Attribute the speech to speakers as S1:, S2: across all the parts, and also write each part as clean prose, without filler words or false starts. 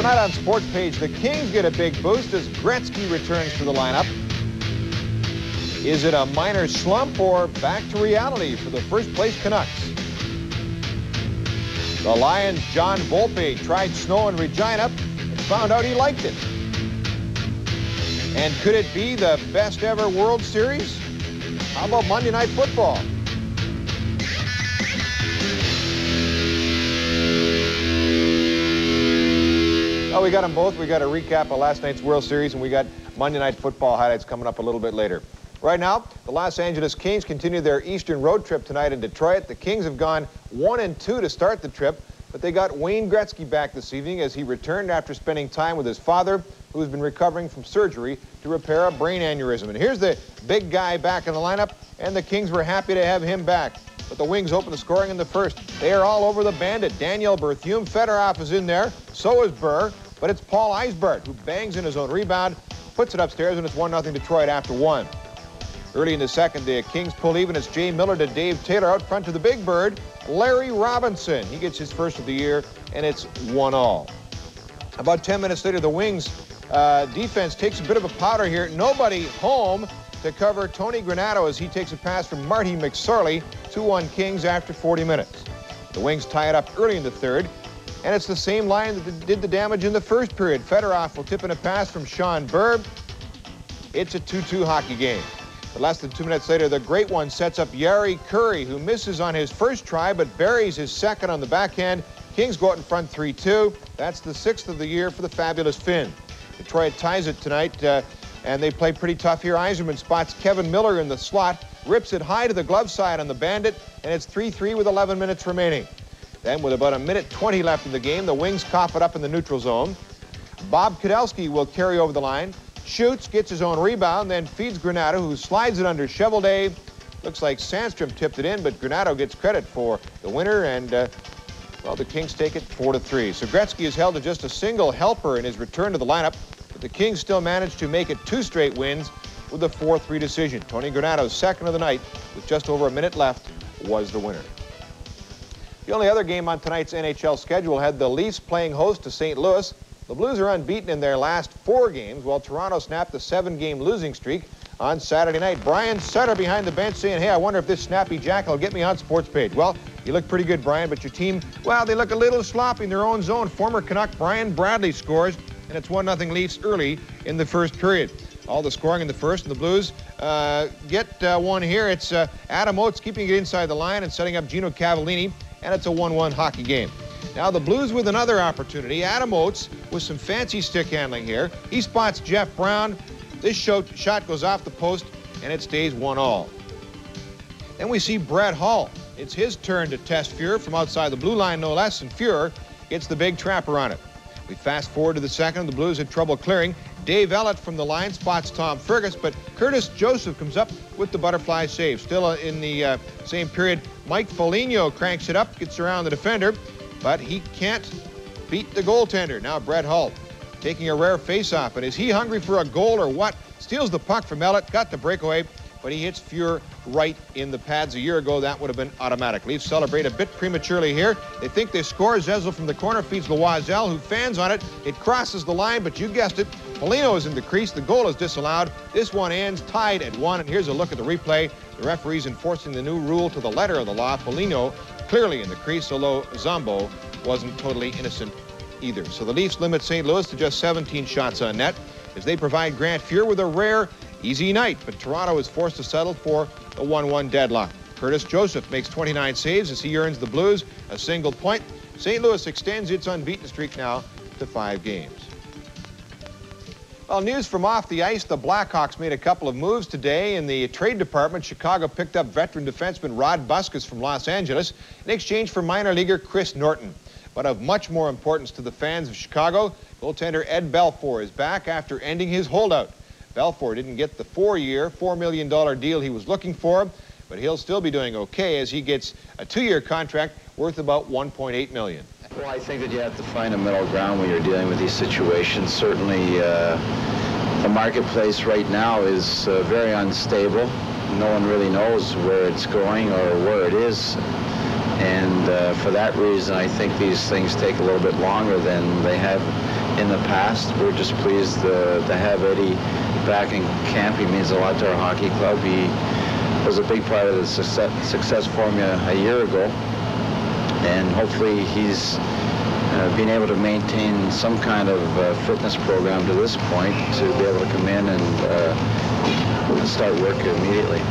S1: Tonight on Sports Page, the Kings get a big boost as Gretzky returns to the lineup. Is it a minor slump or back to reality for the first-place Canucks? The Lions' John Volpe tried snow in Regina and found out he liked it. And could it be the best ever World Series? How about Monday Night Football? Oh, we got them both. We got a recap of last night's World Series, and we got Monday Night Football highlights coming up a little bit later. Right now, the Los Angeles Kings continue their Eastern road trip tonight in Detroit. The Kings have gone 1-2 to start the trip, but they got Wayne Gretzky back this evening as he returned after spending time with his father, who's been recovering from surgery to repair a brain aneurysm. And here's the big guy back in the lineup, and the Kings were happy to have him back. But the Wings open the scoring in the first. They are all over the Bandit. Daniel Berthiaume, Fedorov is in there, so is Burr, but it's Paul Eisbert who bangs in his own rebound, puts it upstairs, and it's 1-0 Detroit after one. Early in the second, the Kings pull even. It's Jay Miller to Dave Taylor out front to the big bird, Larry Robinson. He gets his first of the year, and it's 1-1. About 10 minutes later, the Wings defense takes a bit of a powder here. Nobody home to cover Tony Granato as he takes a pass from Marty McSorley. 2-1 Kings after 40 minutes. The Wings tie it up early in the third, and it's the same line that did the damage in the first period. Fedorov will tip in a pass from Sean Burr. It's a 2-2 hockey game. But less than 2 minutes later, the great one sets up Yari Curry, who misses on his first try but buries his second on the backhand. Kings go out in front 3-2. That's the sixth of the year for the fabulous Finn. Detroit ties it tonight, and they play pretty tough here. Yzerman spots Kevin Miller in the slot, rips it high to the glove side on the Bandit, and it's 3-3 with 11 minutes remaining. Then, with about 1:20 left in the game, the Wings cough it up in the neutral zone. Bob Kudelski will carry over the line, shoots, gets his own rebound, then feeds Granato, who slides it under Cheveldae. Looks like Sandstrom tipped it in, but Granato gets credit for the winner, and well, the Kings take it 4-3. So Gretzky is held to just a single helper in his return to the lineup, but the Kings still managed to make it 2 straight wins with a 4-3 decision. Tony Granato's second of the night, with just over a minute left, was the winner. The only other game on tonight's NHL schedule had the Leafs playing host to St. Louis. The Blues are unbeaten in their last 4 games, while Toronto snapped a 7-game losing streak on Saturday night. Brian Sutter behind the bench saying, hey, I wonder if this snappy jack will get me on Sports Page. Well, you look pretty good, Brian, but your team, well, they look a little sloppy in their own zone. Former Canuck Brian Bradley scores, and it's 1-0 Leafs early in the first period. All the scoring in the first, and the Blues get one here. It's Adam Oates keeping it inside the line and setting up Gino Cavallini, and it's a 1-1 hockey game. Now the Blues with another opportunity. Adam Oates with some fancy stick handling here. He spots Jeff Brown. This shot goes off the post, and it stays 1-1. Then we see Brett Hull. It's his turn to test Fuhrer from outside the blue line, no less, and Fuhrer gets the big trapper on it. We fast forward to the second. The Blues had trouble clearing. Dave Ellett from the line spots Tom Fergus, but Curtis Joseph comes up with the butterfly save. Still in the same period, Mike Foligno cranks it up, gets around the defender, but he can't beat the goaltender. Now Brett Hull taking a rare face-off, and is he hungry for a goal or what? Steals the puck from Ellett, got the breakaway, but he hits Fuhrer right in the pads. A year ago, that would have been automatic. Leafs celebrate a bit prematurely here. They think they score. Zezel from the corner feeds Loisel, who fans on it. It crosses the line, but you guessed it, Foligno is in the crease. The goal is disallowed. This one ends tied at 1, and here's a look at the replay. The referee's enforcing the new rule to the letter of the law. Foligno clearly in the crease, although Zombo wasn't totally innocent either. So the Leafs limit St. Louis to just 17 shots on net as they provide Grant Fuhrer with a rare, easy night, but Toronto is forced to settle for a 1-1 deadlock. Curtis Joseph makes 29 saves as he earns the Blues a single point. St. Louis extends its unbeaten streak now to 5 games. Well, news from off the ice, the Blackhawks made a couple of moves today. In the trade department, Chicago picked up veteran defenseman Rod Busquets from Los Angeles in exchange for minor leaguer Chris Norton. But of much more importance to the fans of Chicago, goaltender Ed Belfour is back after ending his holdout. Belfour didn't get the 4-year, $4 million deal he was looking for, but he'll still be doing okay as he gets a 2-year contract worth about $1.8 million.
S2: Well, I think that you have to find a middle ground when you're dealing with these situations. Certainly, the marketplace right now is very unstable. No one really knows where it's going or where it is. And for that reason, I think these things take a little bit longer than they have in the past. We're just pleased to have Eddie back in camp. He means a lot to our hockey club. He was a big part of the success formula a year ago, and hopefully he's been able to maintain some kind of fitness program to this point to be able to come in and start work immediately.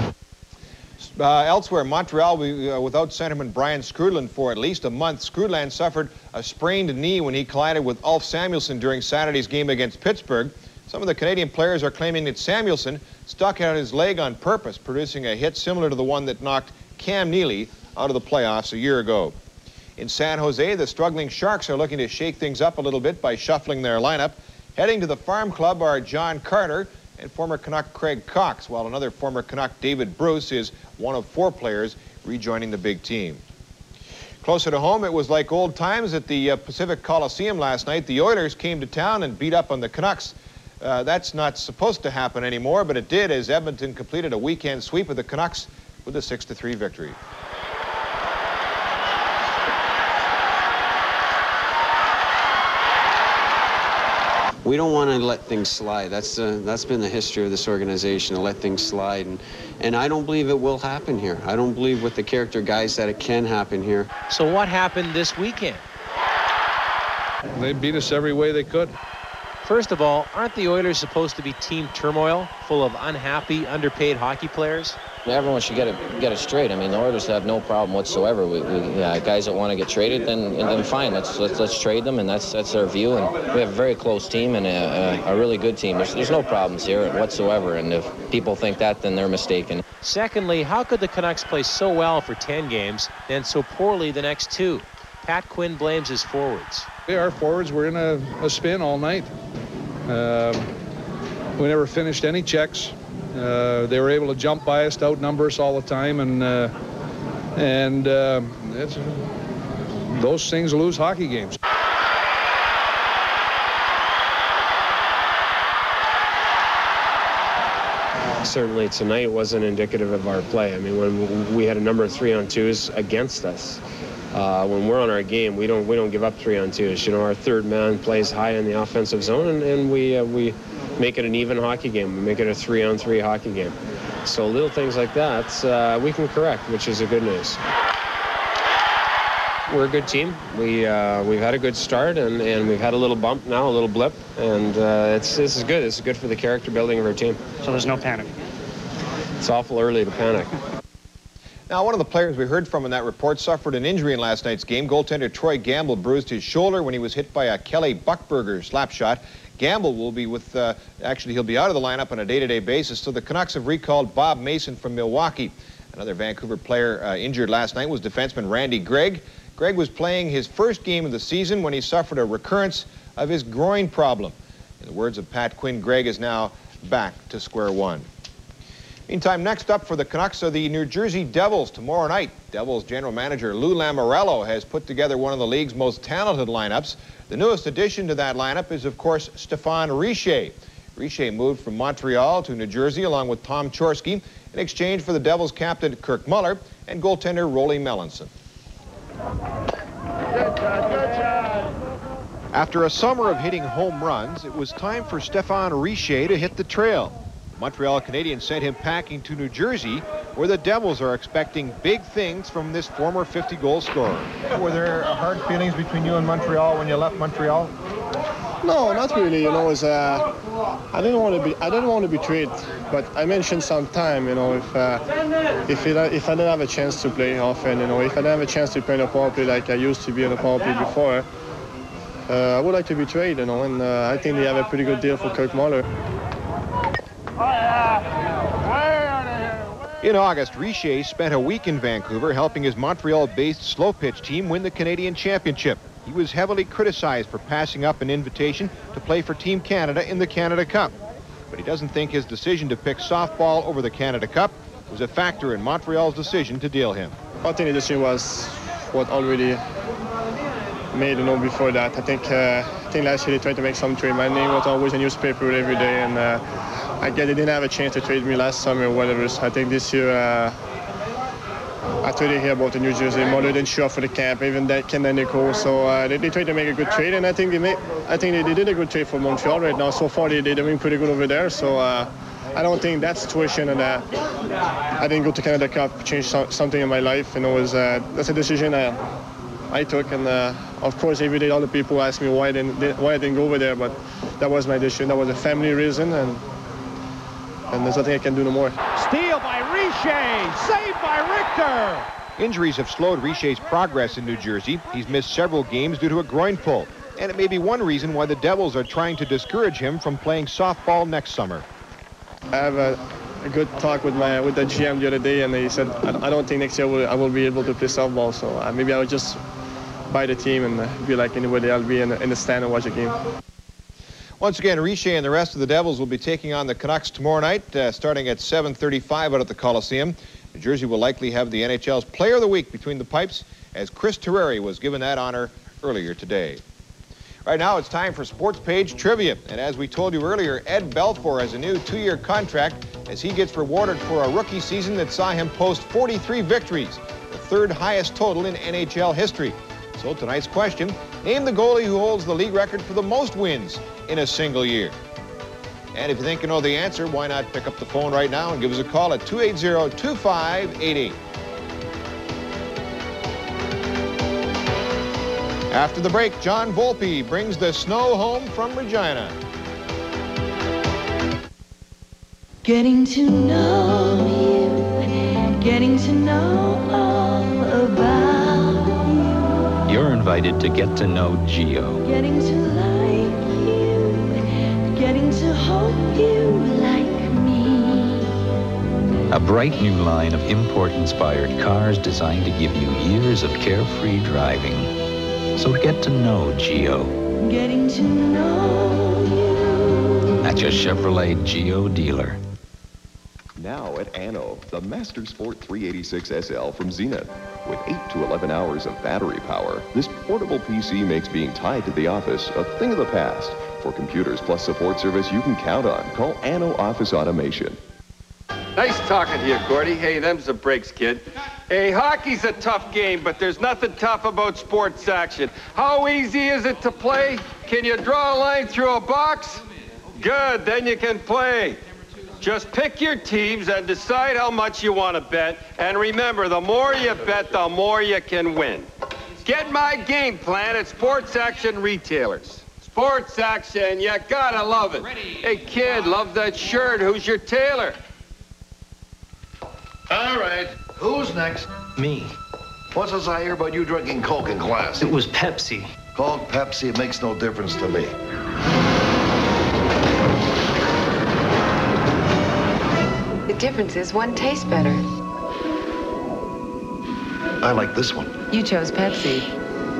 S1: Elsewhere, Montreal, without centerman Brian Skrudland for at least a month. Skrudland suffered a sprained knee when he collided with Ulf Samuelsson during Saturday's game against Pittsburgh. Some of the Canadian players are claiming that Samuelsson stuck out his leg on purpose, producing a hit similar to the one that knocked Cam Neely out of the playoffs a year ago. In San Jose, the struggling Sharks are looking to shake things up a little bit by shuffling their lineup. Heading to the farm club are John Carter and former Canuck Craig Cox, while another former Canuck David Bruce is one of 4 players rejoining the big team. Closer to home, it was like old times at the Pacific Coliseum last night. The Oilers came to town and beat up on the Canucks. That's not supposed to happen anymore, but it did as Edmonton completed a weekend sweep of the Canucks with a 6-3 victory.
S3: We don't want to let things slide. That's been the history of this organization, to let things slide. And I don't believe it will happen here. I don't believe with the character guys that it can happen here.
S4: So what happened this weekend?
S5: They beat us every way they could.
S4: First of all, aren't the Oilers supposed to be team turmoil, full of unhappy, underpaid hockey players?
S6: Everyone should get it straight. I mean, the Oilers have no problem whatsoever. Guys that want to get traded, then fine. Let's trade them, and that's our view. And we have a very close team and a really good team. There's no problems here whatsoever. And if people think that, then they're mistaken.
S4: Secondly, how could the Canucks play so well for 10 games, then so poorly the next 2? Pat Quinn blames his forwards.
S5: Our forwards were in a spin all night. We never finished any checks. They were able to jump by us, outnumber us all the time, and those things lose hockey games.
S7: Certainly tonight wasn't indicative of our play. I mean, when we had a number of 3-on-2s against us, when we're on our game, we don't give up 3-on-2s. You know, our third man plays high in the offensive zone, and we make it an even hockey game. We make it a 3-on-3 hockey game. So little things like that we can correct, which is a good news. We're a good team. We've had a good start, and we've had a little bump now, a little blip, and this is good. This is good for the character building of our team.
S8: So there's no panic?
S7: It's awful early to panic.
S1: Now, one of the players we heard from in that report suffered an injury in last night's game. Goaltender Troy Gamble bruised his shoulder when he was hit by a Kelly Buchberger slap shot. Gamble will be with, actually he'll be out of the lineup on a day-to-day basis, so the Canucks have recalled Bob Mason from Milwaukee. Another Vancouver player injured last night was defenseman Randy Gregg. Gregg was playing his first game of the season when he suffered a recurrence of his groin problem. In the words of Pat Quinn, Gregg is now back to square one. Meantime, next up for the Canucks are the New Jersey Devils tomorrow night. Devils general manager Lou Lamoriello has put together one of the league's most talented lineups. The newest addition to that lineup is, of course, Stéphane Richer. Richer moved from Montreal to New Jersey along with Tom Chorsky in exchange for the Devils captain Kirk Muller and goaltender Rolly Melanson. After a summer of hitting home runs, it was time for Stéphane Richer to hit the trail. Montreal Canadiens sent him packing to New Jersey, where the Devils are expecting big things from this former 50-goal scorer. Were there hard feelings between you and Montreal when you left Montreal?
S9: No, not really. You know, I didn't want to be traded, but I mentioned sometime, you know, if I didn't have a chance to play often, you know, if I didn't have a chance to play in a power play like I used to be in a power play before, I would like to be traded, you know, and I think they have a pretty good deal for Kirk Muller.
S1: In August, Richer spent a week in Vancouver helping his Montreal-based slow-pitch team win the Canadian Championship. He was heavily criticized for passing up an invitation to play for Team Canada in the Canada Cup. But he doesn't think his decision to pick softball over the Canada Cup was a factor in Montreal's decision to deal him.
S9: I think the decision was what already made, you know, before that. I think last year they tried to make some trade. My name was always in the newspaper every day, and I guess they didn't have a chance to trade me last summer or whatever. So I think this year I after they hear about the New Jersey, Mother didn't show up for the camp, even that Ken and Nicole. So they tried to make a good trade, and I think they did a good trade for Montreal right now. So far, they're doing pretty good over there. So I don't think that situation and I didn't go to Canada Cup changed something in my life. You know, that's a decision I took, and of course, every day other people ask me why I didn't go over there, but that was my decision. That was a family reason, and there's nothing I can do no more.
S8: Steal by Richer, saved by Richter.
S1: Injuries have slowed Richer's progress in New Jersey. He's missed several games due to a groin pull, and it may be one reason why the Devils are trying to discourage him from playing softball next summer.
S9: I have a good talk with the GM the other day, and he said I don't think next year I will be able to play softball, so maybe I'll just buy the team and be like anybody. I'll be in the stand and watch a game.
S1: Once again, Richer and the rest of the Devils will be taking on the Canucks tomorrow night, starting at 7:35 out at the Coliseum. New Jersey will likely have the NHL's Player of the Week between the pipes, as Chris Terreri was given that honor earlier today. Right now, it's time for Sports Page Trivia. And as we told you earlier, Ed Belfour has a new 2-year contract as he gets rewarded for a rookie season that saw him post 43 victories, the third highest total in NHL history. So tonight's question, name the goalie who holds the league record for the most wins in a single year. And if you think you know the answer, why not pick up the phone right now and give us a call at 280-2588. After the break, John Volpe brings the snow home from Regina.
S10: Getting to know you, getting to know all about you.
S11: You're invited to get to know Geo.
S10: Getting to like you, getting to hope you like me.
S11: A bright new line of import-inspired cars designed to give you years of carefree driving. So get to know Geo.
S10: Getting to know you.
S11: At your Chevrolet Geo dealer.
S12: Now at Anno, the Master Sport 386 SL from Zenith. With 8 to 11 hours of battery power, this portable PC makes being tied to the office a thing of the past. For computers plus support service you can count on, call Anno Office Automation.
S13: Nice talking to you, Gordy. Hey, them's the breaks, kid. Hey, hockey's a tough game, but there's nothing tough about sports action. How easy is it to play? Can you draw a line through a box? Good, then you can play. Just pick your teams and decide how much you want to bet. And remember, the more you bet, the more you can win. Get my game plan at Sports Action Retailers. Sports Action, you gotta love it. Hey, kid, love that shirt. Who's your tailor?
S14: All right, who's next?
S15: Me.
S14: What's this I hear about you drinking Coke in class?
S15: It was Pepsi.
S14: Coke, Pepsi, it makes no difference to me.
S16: The difference is one tastes better.
S14: I like this one.
S16: You chose Pepsi.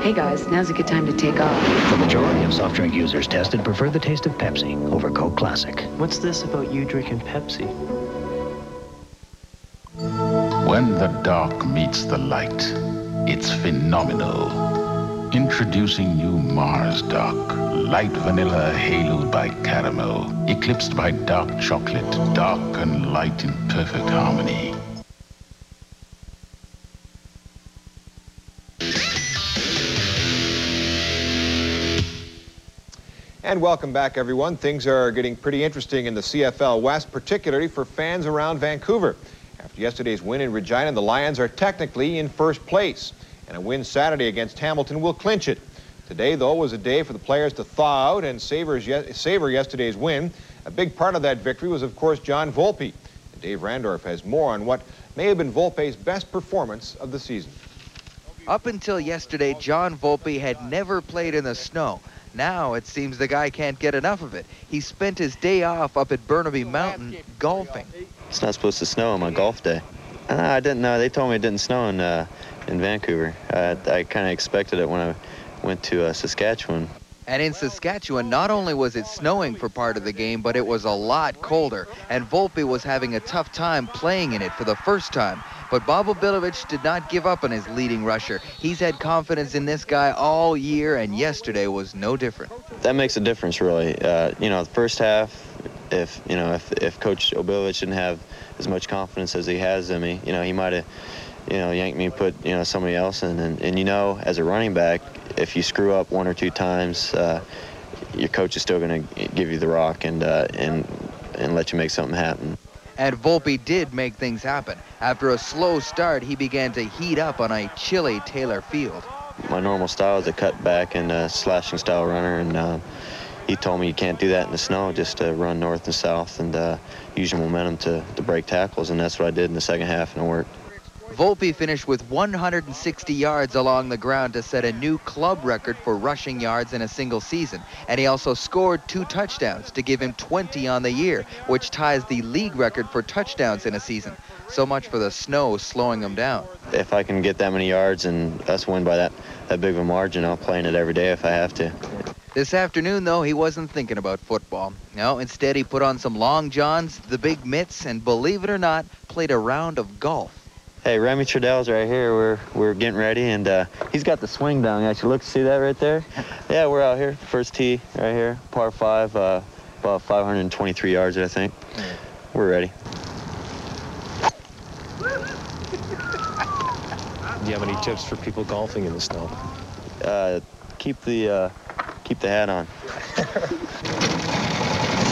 S16: Hey guys, now's a good time to take off.
S15: The majority of soft drink users tested prefer the taste of Pepsi over Coke Classic.
S17: What's this about you drinking Pepsi?
S18: When the dark meets the light, it's phenomenal. Introducing new Mars Dark. Light vanilla haloed by caramel. Eclipsed by dark chocolate. Dark and light in perfect harmony.
S1: And welcome back, everyone. Things are getting pretty interesting in the CFL West, particularly for fans around Vancouver. After yesterday's win in Regina, the Lions are technically in first place, and a win Saturday against Hamilton will clinch it. Today, though, was a day for the players to thaw out and savor yesterday's win. A big part of that victory was, of course, John Volpe. And Dave Randorf has more on what may have been Volpe's best performance of the season.
S19: Up until yesterday, John Volpe had never played in the snow. Now it seems the guy can't get enough of it. He spent his day off up at Burnaby Mountain golfing.
S20: It's not supposed to snow on my golf day. I didn't know. They told me it didn't snow in Vancouver. I kind of expected it when I went to Saskatchewan.
S19: And in Saskatchewan, not only was it snowing for part of the game, but it was a lot colder. And Volpe was having a tough time playing in it for the first time. But Bobo Bilovic did not give up on his leading rusher. He's had confidence in this guy all year, and yesterday was no different.
S20: That makes a difference, really. You know, the first half, if Coach Obilovic didn't have as much confidence as he has in me, you know, he might have yank me and put, somebody else in. And as a running back, if you screw up 1 or 2 times, your coach is still going to give you the rock and let you make something happen.
S19: And Volpe did make things happen. After a slow start, he began to heat up on a chilly Taylor Field.
S20: My normal style is a cut back and a slashing style runner, and he told me you can't do that in the snow, just to run north and south and use your momentum to break tackles, and that's what I did in the second half, and it worked.
S19: Volpe finished with 160 yards along the ground to set a new club record for rushing yards in a single season. And he also scored 2 touchdowns to give him 20 on the year, which ties the league record for touchdowns in a season. So much for the snow slowing him down.
S20: If I can get that many yards and us win by that big of a margin, I'll play in it every day if I have to.
S19: This afternoon, though, he wasn't thinking about football. No, instead he put on some long johns, the big mitts, and believe it or not, played a round of golf.
S20: Hey, Remy Trudell's right here. We're getting ready, and he's got the swing down. Actually, look, see that right there? Yeah, we're out here. First tee right here, par 5, about 523 yards, I think. We're ready.
S4: Do you have any tips for people golfing in the snow?
S20: Keep the hat on.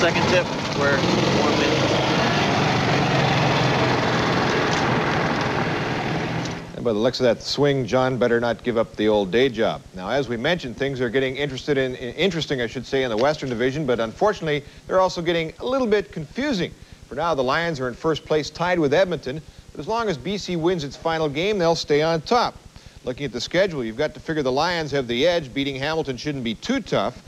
S19: Second tip, we're 1 minute.
S1: And by the looks of that swing, John better not give up the old day job. Now, as we mentioned, things are getting interesting, I should say, in the Western Division, but unfortunately, they're also getting a little bit confusing. For now, the Lions are in first place, tied with Edmonton, but as long as BC wins its final game, they'll stay on top. Looking at the schedule, you've got to figure the Lions have the edge. Beating Hamilton shouldn't be too tough.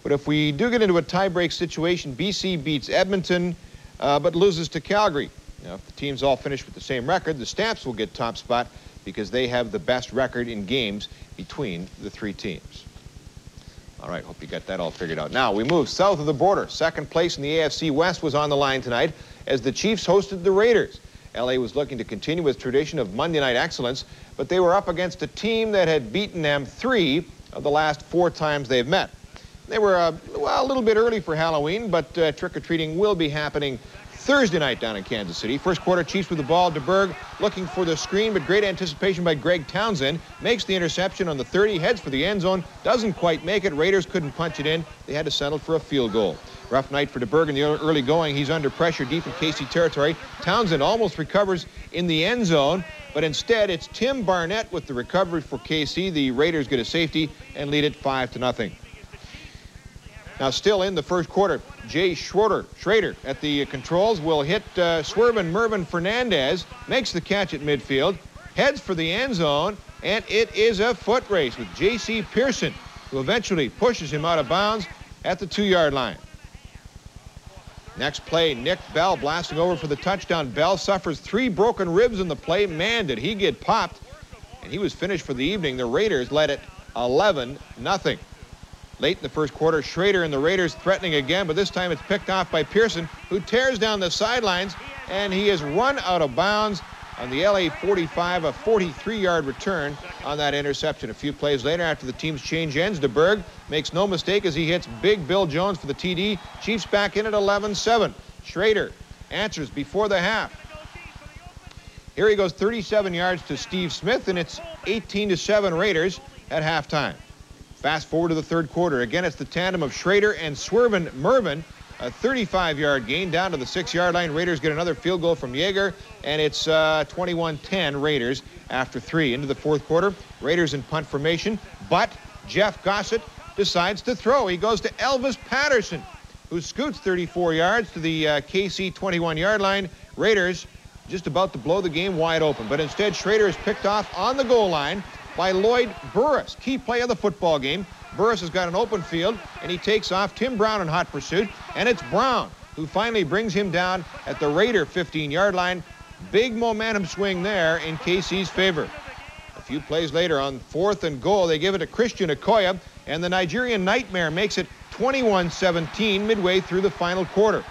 S1: But if we do get into a tie-break situation, BC beats Edmonton, but loses to Calgary. Now, if the teams all finish with the same record, the Stamps will get top spot because they have the best record in games between the 3 teams. All right, hope you got that all figured out. Now, we move south of the border. Second place in the AFC West was on the line tonight as the Chiefs hosted the Raiders. LA was looking to continue with tradition of Monday night excellence, but they were up against a team that had beaten them 3 of the last 4 times they've met. They were, a little bit early for Halloween, but trick-or-treating will be happening Thursday night down in Kansas City. First quarter, Chiefs with the ball. DeBerg looking for the screen, but great anticipation by Greg Townsend. Makes the interception on the 30, heads for the end zone, doesn't quite make it. Raiders couldn't punch it in. They had to settle for a field goal. Rough night for DeBerg in the early going. He's under pressure deep in KC territory. Townsend almost recovers in the end zone, but instead it's Tim Barnett with the recovery for KC. The Raiders get a safety and lead it 5-0. Now, still in the first quarter, Jay Schrader at the controls will hit swerving Mervyn Fernandez, makes the catch at midfield, heads for the end zone, and it is a foot race with J.C. Pearson, who eventually pushes him out of bounds at the 2-yard line. Next play, Nick Bell blasting over for the touchdown. Bell suffers 3 broken ribs in the play. Man, did he get popped. And he was finished for the evening. The Raiders led it 11-0. Late in the first quarter, Schrader and the Raiders threatening again, but this time it's picked off by Pearson, who tears down the sidelines, and he is run out of bounds on the LA 45, a 43-yard return on that interception. A few plays later, after the teams change ends, DeBerg makes no mistake as he hits Big Bill Jones for the TD. Chiefs back in at 11-7. Schrader answers before the half. Here he goes 37 yards to Steve Smith, and it's 18-7 Raiders at halftime. Fast forward to the third quarter. Again, it's the tandem of Schrader and Swervin Mervyn. A 35-yard gain down to the 6-yard line. Raiders get another field goal from Yeager, and it's 21-10 Raiders after 3. Into the fourth quarter, Raiders in punt formation, but Jeff Gossett decides to throw. He goes to Elvis Patterson, who scoots 34 yards to the KC 21-yard line. Raiders just about to blow the game wide open, but instead Schrader is picked off on the goal line by Lloyd Burris. Key play of the football game. Burris has got an open field, and he takes off Tim Brown in hot pursuit, and it's Brown who finally brings him down at the Raider 15-yard line. Big momentum swing there in KC's favor. A few plays later on 4th and goal, they give it to Christian Okoye, and the Nigerian Nightmare makes it 21-17 midway through the final quarter.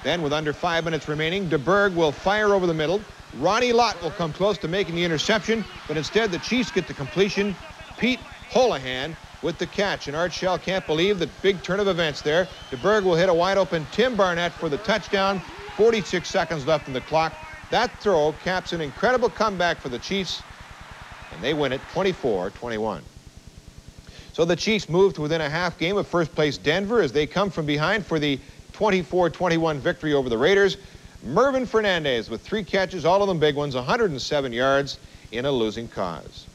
S1: Then, with under 5 minutes remaining, DeBerg will fire over the middle. Ronnie Lott will come close to making the interception, but instead the Chiefs get the completion. Pete Holohan with the catch, and Art Shell can't believe that big turn of events there. DeBerg will hit a wide open Tim Barnett for the touchdown. 46 seconds left in the clock. That throw caps an incredible comeback for the Chiefs, and they win it 24-21. So the Chiefs move to within a half game of first place Denver as they come from behind for the 24-21 victory over the Raiders. Mervin Fernandez with 3 catches, all of them big ones, 107 yards in a losing cause.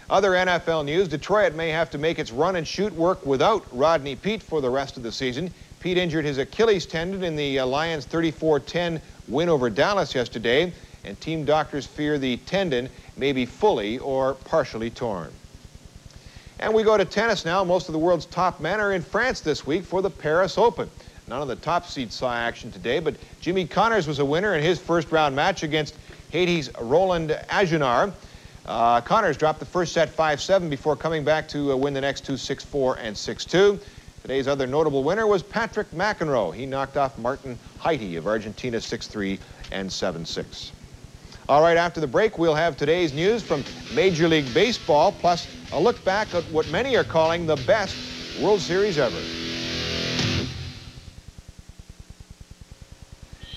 S1: Other NFL news, Detroit may have to make its run and shoot work without Rodney Peete for the rest of the season. Peete injured his Achilles tendon in the Lions' 34-10 win over Dallas yesterday, and team doctors fear the tendon may be fully or partially torn. And we go to tennis now. Most of the world's top men are in France this week for the Paris Open. None of the top seeds saw action today, but Jimmy Connors was a winner in his first round match against Haiti's Roland Agenard. Connors dropped the first set 5-7 before coming back to win the next two 6-4 and 6-2. Today's other notable winner was Patrick McEnroe. He knocked off Martin Haiti of Argentina 6-3 and 7-6. All right, after the break, we'll have today's news from Major League Baseball, plus a look back at what many are calling the best World Series ever.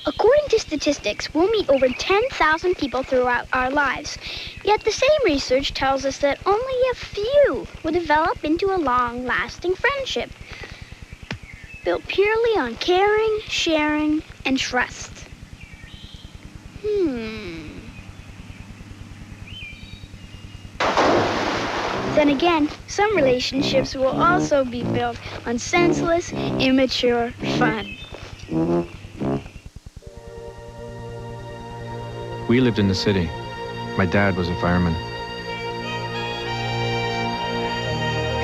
S21: According to statistics, we'll meet over 10,000 people throughout our lives. Yet the same research tells us that only a few will develop into a long-lasting friendship, built purely on caring, sharing, and trust. Then again, some relationships will also be built on senseless, immature fun.
S22: We lived in the city. My dad was a fireman.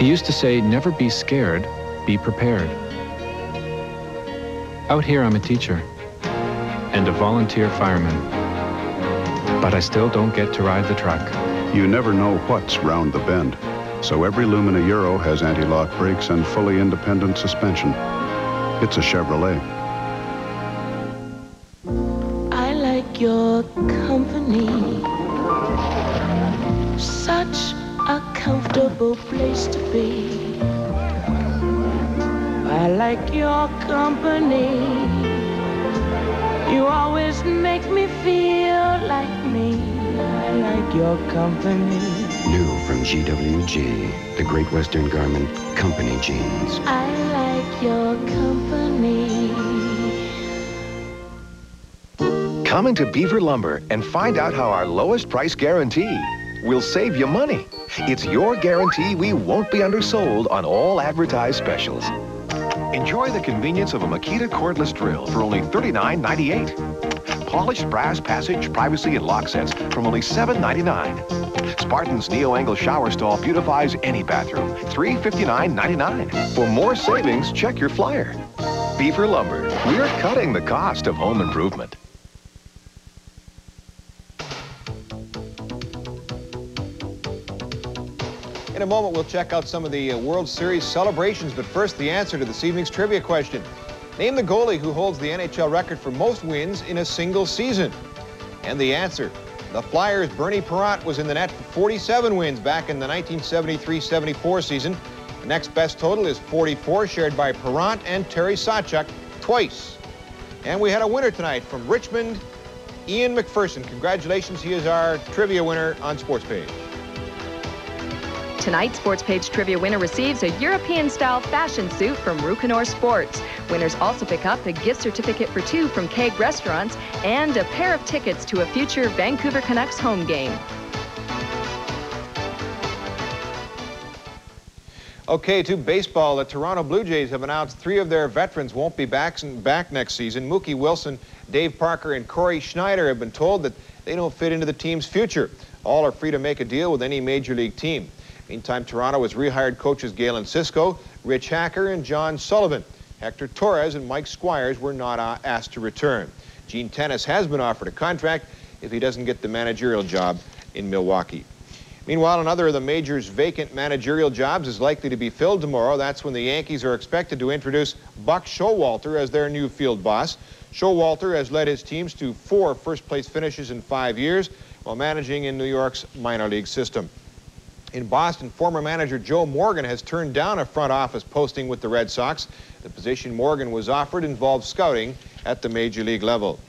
S22: He used to say, never be scared, be prepared. Out here, I'm a teacher and a volunteer fireman, but I still don't get to ride the truck.
S23: You never know what's round the bend, so every Lumina Euro has anti-lock brakes and fully independent suspension. It's a Chevrolet.
S10: I like your company. Such a comfortable place to be. I like your company. You always make me feel like me. I like your company.
S24: New from GWG, the Great Western Garment Company jeans.
S10: I like your company.
S25: Come into Beaver Lumber and find out how our lowest price guarantee will save you money. It's your guarantee we won't be undersold on all advertised specials. Enjoy the convenience of a Makita cordless drill for only $39.98. Polished brass passage, privacy, and lock sets from only $7.99. Spartan's Neo-Angle shower stall beautifies any bathroom, $359.99. For more savings, check your flyer. Beaver Lumber, we're cutting the cost of home improvement.
S1: In a moment, we'll check out some of the World Series celebrations, but first, the answer to this evening's trivia question. Name the goalie who holds the NHL record for most wins in a single season. And the answer, the Flyers' Bernie Parent was in the net for 47 wins back in the 1973-74 season. The next best total is 44, shared by Parent and Terry Sawchuk twice. And we had a winner tonight from Richmond, Ian McPherson. Congratulations, he is our trivia winner on Sports Page.
S26: Tonight's Sports Page trivia winner receives a European-style fashion suit from Rucanor Sports. Winners also pick up a gift certificate for 2 from Keg Restaurants and a pair of tickets to a future Vancouver Canucks home game.
S1: Okay, to baseball. The Toronto Blue Jays have announced 3 of their veterans won't be back next season. Mookie Wilson, Dave Parker, and Corey Schneider have been told that they don't fit into the team's future. All are free to make a deal with any major league team. Meantime, Toronto has rehired coaches Galen Cisco, Rich Hacker, and John Sullivan. Hector Torres and Mike Squires were not asked to return. Gene Tennis has been offered a contract if he doesn't get the managerial job in Milwaukee. Meanwhile, another of the major's vacant managerial jobs is likely to be filled tomorrow. That's when the Yankees are expected to introduce Buck Showalter as their new field boss. Showalter has led his teams to 4 first-place finishes in 5 years while managing in New York's minor league system. In Boston, former manager Joe Morgan has turned down a front office posting with the Red Sox. The position Morgan was offered involved scouting at the major league level.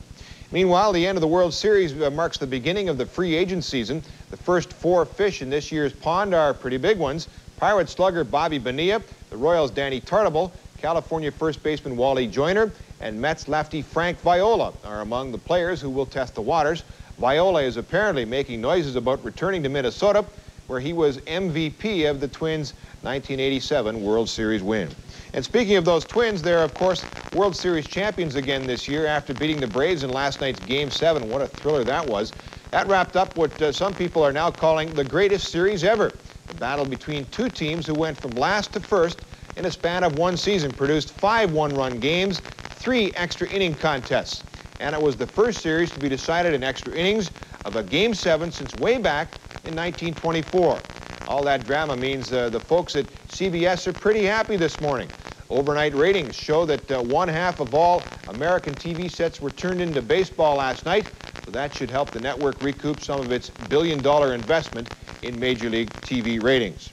S1: Meanwhile, the end of the World Series marks the beginning of the free agent season. The first 4 fish in this year's pond are pretty big ones. Pirate slugger Bobby Bonilla, the Royals' Danny Tartabull, California first baseman Wally Joyner, and Mets lefty Frank Viola are among the players who will test the waters. Viola is apparently making noises about returning to Minnesota, where he was MVP of the Twins' 1987 World Series win. And speaking of those Twins, they're, of course, World Series champions again this year after beating the Braves in last night's Game 7. What a thriller that was. That wrapped up what some people are now calling the greatest series ever. The battle between 2 teams who went from last to first in a span of 1 season, produced 5 one-run games, 3 extra inning contests. And it was the first series to be decided in extra innings of a Game 7 since way back in 1924. All that drama means the folks at CBS are pretty happy this morning. Overnight ratings show that 1/2 of all American TV sets were turned into baseball last night, so that should help the network recoup some of its billion-dollar investment in Major League TV ratings.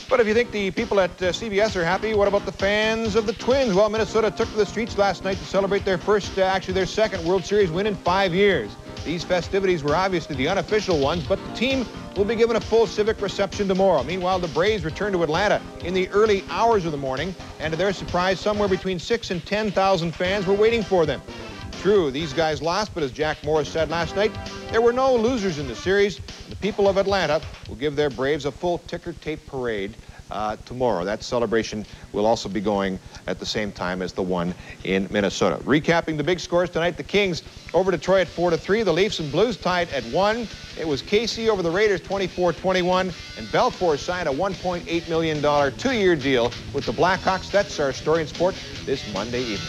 S1: But if you think the people at CBS are happy, what about the fans of the Twins? Well, Minnesota took to the streets last night to celebrate their first, actually their second World Series win in 5 years. These festivities were obviously the unofficial ones, but the team will be given a full civic reception tomorrow. Meanwhile, the Braves return to Atlanta in the early hours of the morning, and to their surprise, somewhere between 6,000 and 10,000 fans were waiting for them. True, these guys lost, but as Jack Morris said last night, there were no losers in the series. The people of Atlanta will give their Braves a full ticker tape parade tomorrow. That celebration will also be going at the same time as the one in Minnesota. Recapping the big scores tonight, the Kings over Detroit at 4-3. The Leafs and Blues tied at 1. It was KC over the Raiders 24-21, and Belfour signed a $1.8 million 2-year deal with the Blackhawks. That's our story in sport this Monday evening.